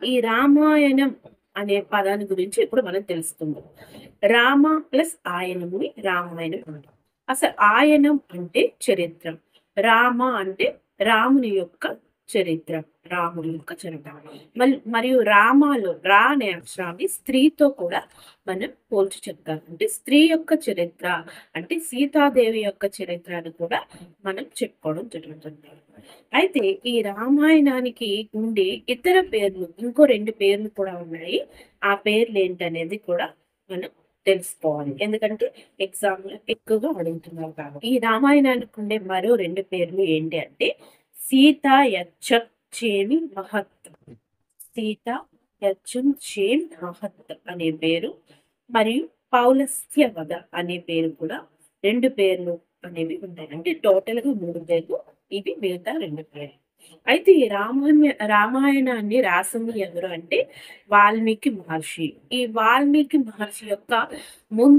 ఈ రామాయణం అనే పదాన్ని గురించి ఇప్పుడు మనం తెలుసుకుందాం. రామ ప్లస్ ఆయనముని రామాయణం అంటాం. అసలు ఆయనం అంటే చరిత్ర. రామ అంటే రాముని యొక్క చరిత్ర. రాముని యొక్క చరిత్ర. మరియు రామాలో రా అనే అక్షరాన్ని స్త్రీతో కూడా మనం పోల్చి చెప్తాం. అంటే స్త్రీ యొక్క చరిత్ర అంటే సీతాదేవి యొక్క చరిత్ర అని కూడా మనం చెప్పుకోవడం జరుగుతుంది. అయితే ఈ రామాయణానికి ఉండే ఇతర పేర్లు ఇంకో 2 పేర్లు కూడా ఉన్నాయి. ఆ పేర్లు ఏంటనేది కూడా మనం తెలుసుకోవాలి. ఎందుకంటే ఎగ్జామ్‌లో ఎక్కువగా అడుగుతున్నారు కాబట్టి. ఈ రామాయణానికి ఉండే మరో 2 పేర్లు ఏంటి అంటే సీత యచ్చచ్చేమి మహత్. సీత యచ్చుంచేం మహత్ అనే పేరు మరియు పౌలస్త్య వధ అనే పేరు కూడా 2 పేర్లు అనేవి ఉంటాయి. అంటే టోటల్‌గా 3 పేర్లు. ఇవి మిగతా 2 పేర్లు. అయితే ఈ రామాయణాన్ని రాసింది ఎవరు అంటే వాల్మీకి మహర్షి. ఈ వాల్మీకి మహర్షి యొక్క ముందు